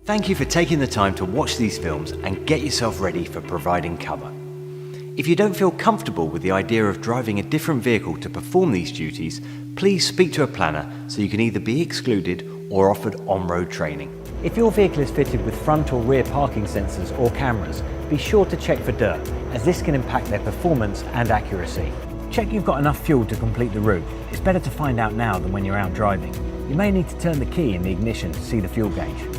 Thank you for taking the time to watch these films and get yourself ready for providing cover. If you don't feel comfortable with the idea of driving a different vehicle to perform these duties, please speak to a planner so you can either be excluded or offered on-road training. If your vehicle is fitted with front or rear parking sensors or cameras, be sure to check for dirt, as this can impact their performance and accuracy. Check you've got enough fuel to complete the route. It's better to find out now than when you're out driving. You may need to turn the key in the ignition to see the fuel gauge.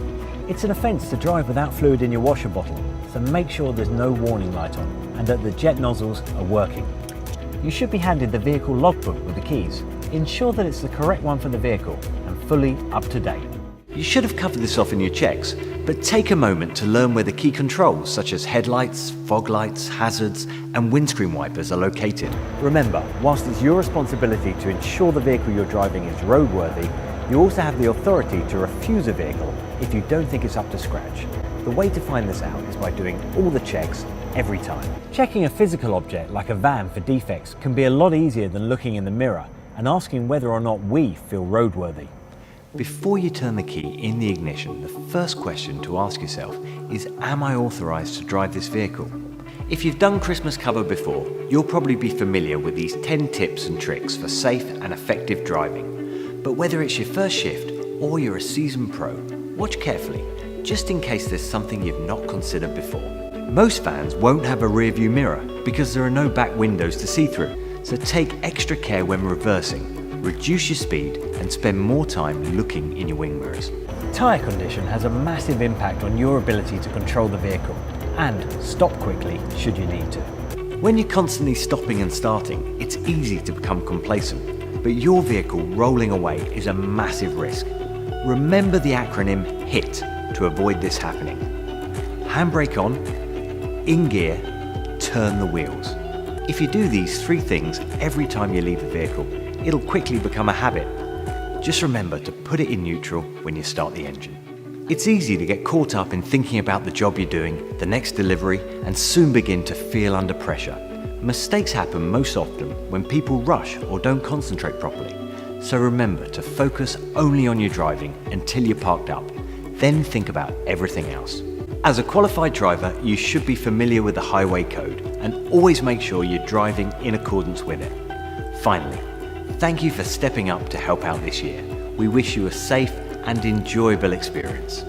It's an offence to drive without fluid in your washer bottle, so make sure there's no warning light on and that the jet nozzles are working. You should be handed the vehicle logbook with the keys. Ensure that it's the correct one for the vehicle and fully up to date. You should have covered this off in your checks, but take a moment to learn where the key controls such as headlights, fog lights, hazards and windscreen wipers are located. Remember, whilst it's your responsibility to ensure the vehicle you're driving is roadworthy, you also have the authority to refuse a vehicle if you don't think it's up to scratch. The way to find this out is by doing all the checks every time. Checking a physical object like a van for defects can be a lot easier than looking in the mirror and asking whether or not we feel roadworthy. Before you turn the key in the ignition, the first question to ask yourself is, am I authorised to drive this vehicle? If you've done Christmas cover before, you'll probably be familiar with these 10 tips and tricks for safe and effective driving. But whether it's your first shift or you're a seasoned pro, watch carefully, just in case there's something you've not considered before. Most vans won't have a rear view mirror because there are no back windows to see through, so take extra care when reversing, reduce your speed and spend more time looking in your wing mirrors. Tyre condition has a massive impact on your ability to control the vehicle and stop quickly should you need to. When you're constantly stopping and starting, it's easy to become complacent, but your vehicle rolling away is a massive risk. Remember the acronym HIT to avoid this happening. Handbrake on, in gear, turn the wheels. If you do these 3 things every time you leave the vehicle, it'll quickly become a habit. Just remember to put it in neutral when you start the engine. It's easy to get caught up in thinking about the job you're doing, the next delivery, and soon begin to feel under pressure. Mistakes happen most often when people rush or don't concentrate properly. So remember to focus only on your driving until you're parked up, then think about everything else. As a qualified driver, you should be familiar with the highway code and always make sure you're driving in accordance with it. Finally, thank you for stepping up to help out this year. We wish you a safe and enjoyable experience.